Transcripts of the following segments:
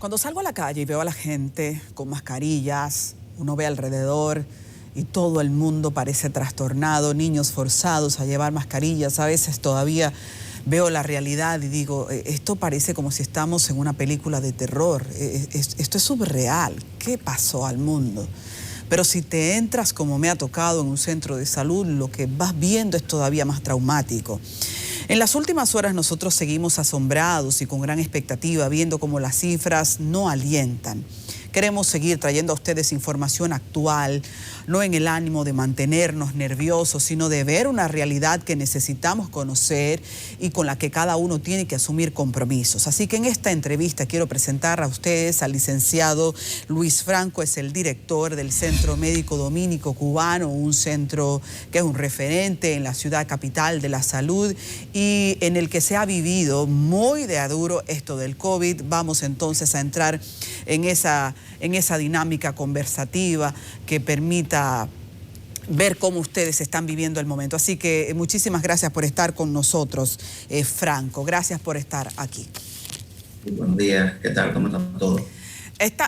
Cuando salgo a la calle y veo a la gente con mascarillas, uno ve alrededor y todo el mundo parece trastornado, niños forzados a llevar mascarillas. A veces todavía veo la realidad y digo, esto parece como si estamos en una película de terror. Esto es subreal. ¿Qué pasó al mundo? Pero si te entras, como me ha tocado, en un centro de salud, lo que vas viendo es todavía más traumático. En las últimas horas nosotros seguimos asombrados y con gran expectativa, viendo cómo las cifras no alientan. Queremos seguir trayendo a ustedes información actual, no en el ánimo de mantenernos nerviosos, sino de ver una realidad que necesitamos conocer y con la que cada uno tiene que asumir compromisos. Así que en esta entrevista quiero presentar a ustedes al licenciado Luis Franco, es el director del Centro Médico Dominico Cubano, un centro que es un referente en la ciudad capital de la salud y en el que se ha vivido muy de a duro esto del COVID. Vamos entonces a entrar en esa dinámica conversativa que permita ver cómo ustedes están viviendo el momento. Así que muchísimas gracias por estar con nosotros, Franco. Gracias por estar aquí. Buenos días, ¿qué tal? ¿Cómo están todos?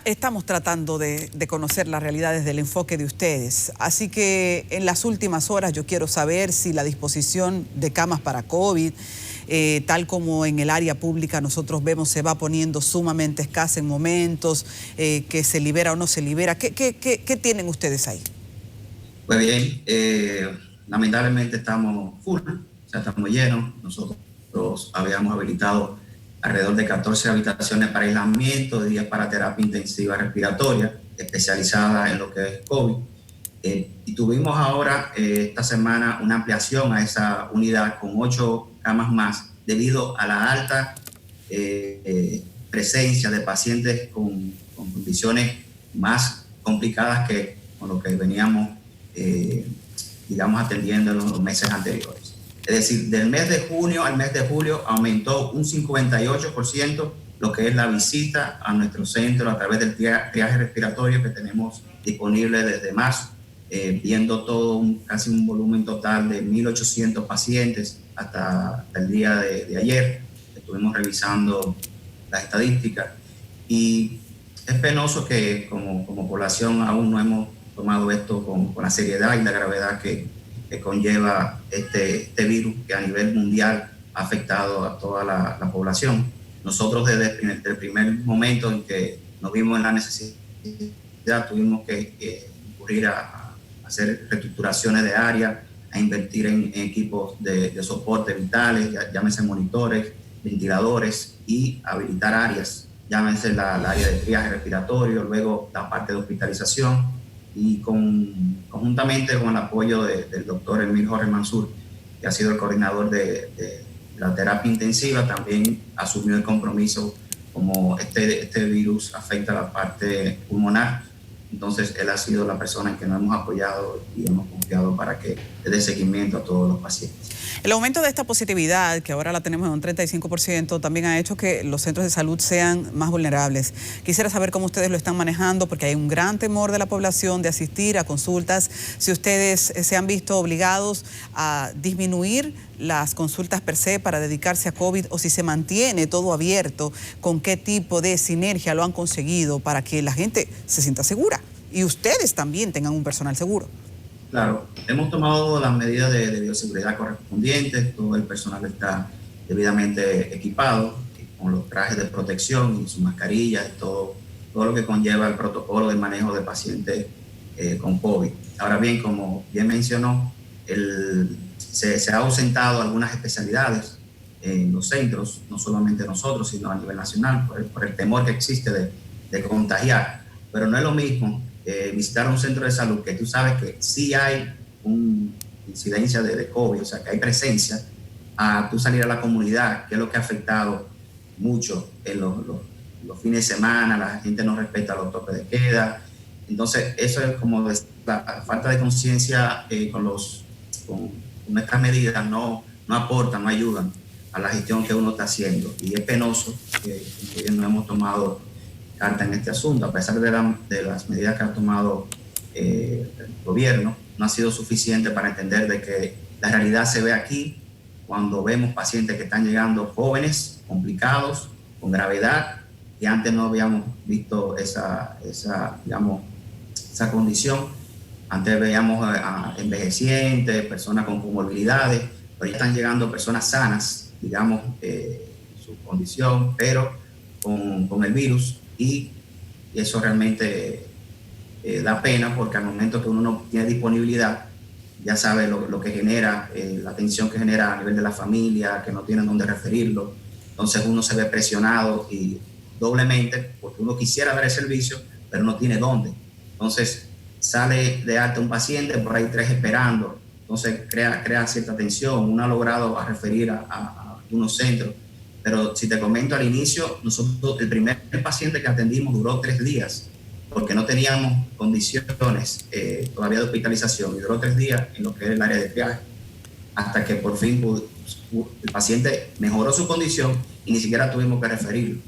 Estamos tratando de conocer la realidad desde el enfoque de ustedes. Así que en las últimas horas yo quiero saber si la disposición de camas para COVID, tal como en el área pública nosotros vemos, se va poniendo sumamente escasa en momentos, que se libera o no se libera. ¿Qué tienen ustedes ahí? Pues bien, lamentablemente estamos full, o sea, estamos llenos. Nosotros habíamos habilitado alrededor de 14 habitaciones para aislamiento, 10 para terapia intensiva respiratoria, especializada en lo que es COVID. Y tuvimos ahora, esta semana, una ampliación a esa unidad con 8 camas más, debido a la alta presencia de pacientes con condiciones más complicadas que con lo que veníamos, digamos, atendiendo en los meses anteriores. Es decir, del mes de junio al mes de julio aumentó un 58% lo que es la visita a nuestro centro a través del triaje respiratorio que tenemos disponible desde marzo, viendo todo casi un volumen total de 1.800 pacientes hasta el día de ayer. Estuvimos revisando las estadísticas y es penoso que como población aún no hemos tomado esto con la seriedad y la gravedad que conlleva este virus que a nivel mundial ha afectado a toda la población. Nosotros desde el primer momento en que nos vimos en la necesidad tuvimos que recurrir a hacer reestructuraciones de área, a invertir en equipos de soporte vitales, llámese monitores, ventiladores y habilitar áreas, llámese la área de triaje respiratorio, luego la parte de hospitalización y conjuntamente con el apoyo del doctor Emil Jorge Mansur, que ha sido el coordinador de la terapia intensiva, también asumió el compromiso como este virus afecta la parte pulmonar. Entonces, él ha sido la persona en que nos hemos apoyado y hemos confiado para que dé seguimiento a todos los pacientes. El aumento de esta positividad, que ahora la tenemos en un 35%, también ha hecho que los centros de salud sean más vulnerables. Quisiera saber cómo ustedes lo están manejando, porque hay un gran temor de la población de asistir a consultas. Si ustedes se han visto obligados a disminuir las consultas per se para dedicarse a COVID, o si se mantiene todo abierto, ¿con qué tipo de sinergia lo han conseguido para que la gente se sienta segura y ustedes también tengan un personal seguro? Claro, hemos tomado las medidas de bioseguridad correspondientes, todo el personal está debidamente equipado con los trajes de protección y sus mascarillas y todo lo que conlleva el protocolo de manejo de pacientes con COVID. Ahora bien, como bien mencionó, se ha ausentado algunas especialidades en los centros, no solamente nosotros, sino a nivel nacional, por el temor que existe de contagiar. Pero no es lo mismo visitar un centro de salud que tú sabes que sí hay una incidencia de COVID, o sea, que hay presencia, a tú salir a la comunidad, que es lo que ha afectado mucho en los fines de semana, la gente no respeta los toques de queda. Entonces, eso es como la falta de conciencia con nuestras medidas no aportan, no ayudan a la gestión que uno está haciendo. Y es penoso que no hemos tomado carta en este asunto, a pesar de las medidas que ha tomado el gobierno, no ha sido suficiente para entender de que la realidad se ve aquí cuando vemos pacientes que están llegando jóvenes, complicados, con gravedad, y antes no habíamos visto digamos, esa condición. Antes veíamos a envejecientes, personas con comorbilidades, pero ya están llegando personas sanas, digamos, su condición, pero con el virus, y eso realmente da pena, porque al momento que uno no tiene disponibilidad, ya sabe lo que genera, la tensión que genera a nivel de la familia, que no tienen dónde referirlo. Entonces uno se ve presionado y doblemente, porque uno quisiera dar el servicio, pero no tiene dónde. Entonces sale de alta un paciente, por ahí 3 esperando, entonces crea cierta tensión. Uno ha logrado referir a algunos centros, pero si te comento al inicio, nosotros el primer paciente que atendimos duró 3 días, porque no teníamos condiciones todavía de hospitalización, y duró 3 días en lo que era el área de triaje, hasta que por fin el paciente mejoró su condición y ni siquiera tuvimos que referirlo.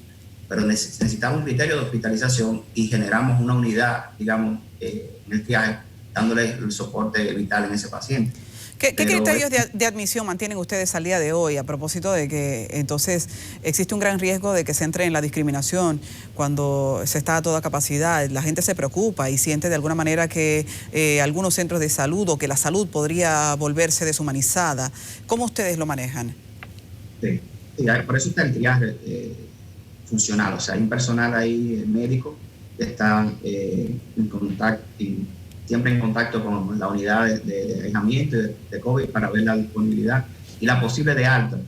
Pero necesitamos un criterio de hospitalización y generamos una unidad, digamos, en el triaje, dándole el soporte vital en ese paciente. ¿Qué criterios de admisión mantienen ustedes al día de hoy, a propósito de que entonces existe un gran riesgo de que se entre en la discriminación cuando se está a toda capacidad? La gente se preocupa y siente de alguna manera que algunos centros de salud o que la salud podría volverse deshumanizada. ¿Cómo ustedes lo manejan? Sí, por eso está el triaje funcional. O sea, hay un personal ahí, médico, que está en contacto, siempre en contacto con la unidad de aislamiento de COVID, para ver la disponibilidad y la posible de alta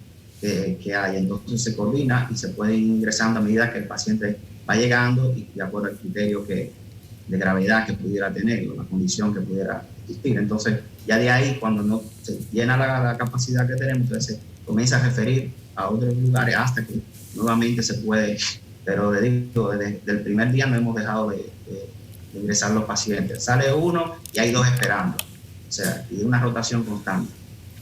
que hay. Entonces se coordina y se puede ir ingresando a medida que el paciente va llegando y de acuerdo al criterio de gravedad que pudiera tener o la condición que pudiera existir. Entonces ya de ahí, cuando no se llena la capacidad que tenemos, entonces se comienza a referir a otros lugares hasta que nuevamente se puede. Pero desde el primer día no hemos dejado de ingresar los pacientes. Sale uno y hay 2 esperando. O sea, y una rotación constante.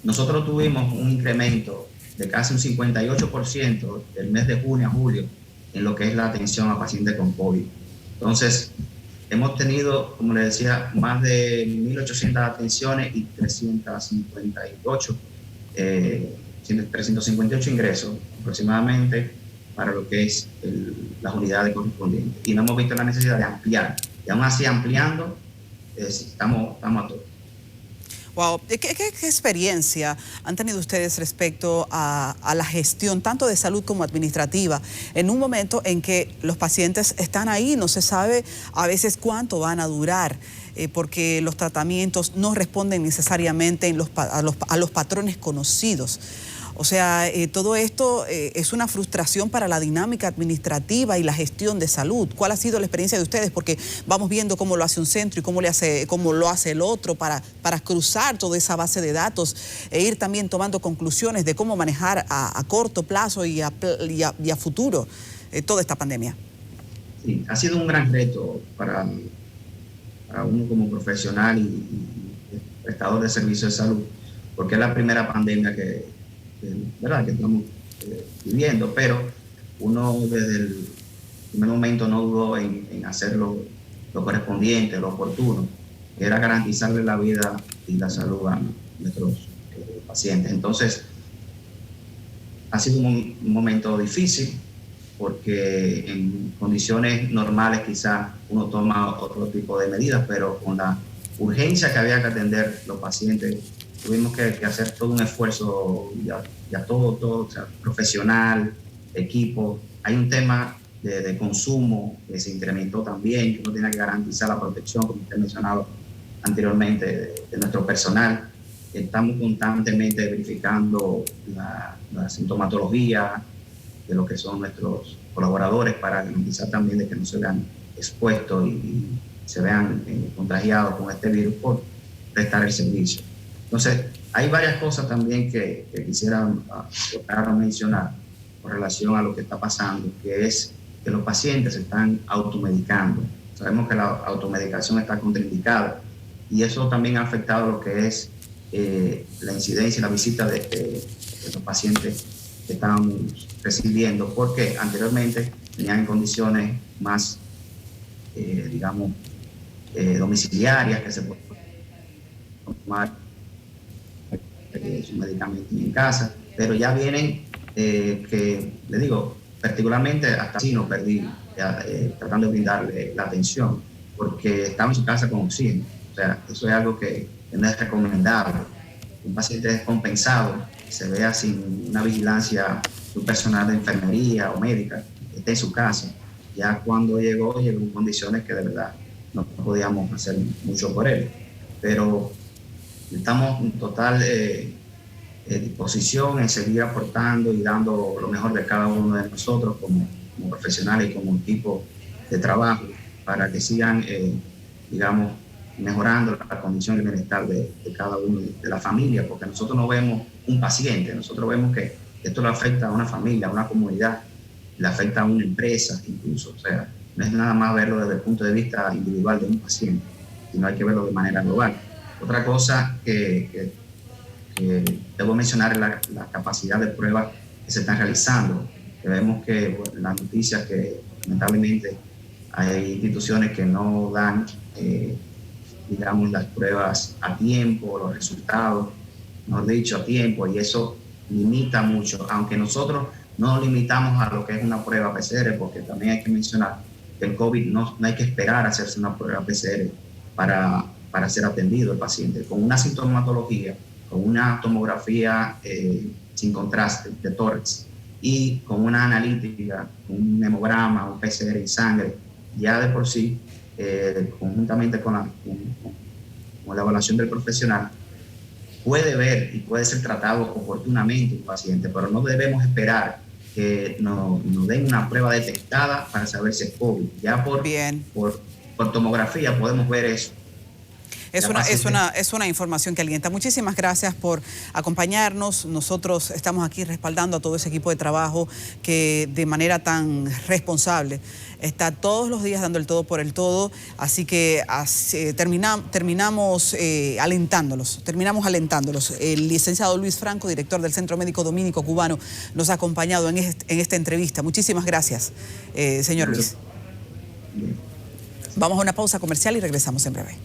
Nosotros tuvimos un incremento de casi un 58% del mes de junio a julio en lo que es la atención a pacientes con COVID. Entonces, hemos tenido, como les decía, más de 1.800 atenciones y 358 ingresos aproximadamente para lo que es las unidades correspondientes. Y no hemos visto la necesidad de ampliar. Y aún así, ampliando, estamos a todo. Wow. ¿Qué experiencia han tenido ustedes respecto a la gestión tanto de salud como administrativa en un momento en que los pacientes están ahí, no se sabe a veces cuánto van a durar, porque los tratamientos no responden necesariamente a los patrones conocidos? O sea, todo esto es una frustración para la dinámica administrativa y la gestión de salud. ¿Cuál ha sido la experiencia de ustedes? Porque vamos viendo cómo lo hace un centro y cómo lo hace el otro para cruzar toda esa base de datos e ir también tomando conclusiones de cómo manejar a corto plazo y a futuro toda esta pandemia. Sí, ha sido un gran reto para uno como profesional y prestador de servicios de salud, porque es la primera pandemia que estamos viviendo, pero uno desde el primer momento no dudó en hacer lo correspondiente, lo oportuno, que era garantizarle la vida y la salud a nuestros pacientes. Entonces, ha sido un momento difícil, porque en condiciones normales quizás uno toma otro tipo de medidas, pero con la urgencia que había que atender los pacientes, tuvimos que hacer todo un esfuerzo, ya todo, o sea, profesional, equipo. Hay un tema de consumo que se incrementó también, que uno tiene que garantizar la protección, como usted mencionaba anteriormente, de nuestro personal. Estamos constantemente verificando la sintomatología de lo que son nuestros colaboradores, para garantizar también de que no se vean expuestos y se vean contagiados con este virus por prestar el servicio. Entonces, hay varias cosas también que quisiera mencionar con relación a lo que está pasando, que es que los pacientes se están automedicando. Sabemos que la automedicación está contraindicada y eso también ha afectado lo que es la incidencia y la visita de los pacientes que estábamos recibiendo, porque anteriormente tenían condiciones más, digamos, domiciliarias, que se pueden tomar su medicamento en casa, pero ya vienen, que le digo, particularmente hasta así no perdí, tratando de brindarle la atención, porque estaba en su casa con oxígeno. O sea, eso es algo que no es recomendable. Un paciente descompensado, se vea sin una vigilancia de un personal de enfermería o médica, esté en su casa. Ya cuando llegó en condiciones que de verdad no podíamos hacer mucho por él. Pero estamos en total disposición en seguir aportando y dando lo mejor de cada uno de nosotros como profesionales y como equipo de trabajo para que sigan, digamos, mejorando la condición y el bienestar de cada uno de la familia, porque nosotros no vemos un paciente, nosotros vemos que esto le afecta a una familia, a una comunidad, le afecta a una empresa incluso. O sea, no es nada más verlo desde el punto de vista individual de un paciente, sino hay que verlo de manera global. Otra cosa que debo mencionar es la capacidad de pruebas que se están realizando. Que vemos que bueno, las noticias que lamentablemente hay instituciones que no dan, digamos, las pruebas a tiempo, los resultados, mejor dicho, a tiempo, y eso limita mucho, aunque nosotros no limitamos a lo que es una prueba PCR, porque también hay que mencionar que el COVID no hay que esperar a hacerse una prueba PCR para ser atendido el paciente. Con una sintomatología, con una tomografía sin contraste de tórax y con una analítica, un hemograma, un PCR en sangre, ya de por sí, conjuntamente con la evaluación del profesional, puede ver y puede ser tratado oportunamente un paciente, pero no debemos esperar que nos den una prueba detectada para saber si es COVID. Ya por tomografía podemos ver eso. Es una información que alienta. Muchísimas gracias por acompañarnos. Nosotros estamos aquí respaldando a todo ese equipo de trabajo que de manera tan responsable está todos los días dando el todo por el todo. Así que terminamos alentándolos. El licenciado Luis Franco, director del Centro Médico Dominico Cubano, nos ha acompañado en esta entrevista. Muchísimas gracias, señor Luis. Vamos a una pausa comercial y regresamos en breve.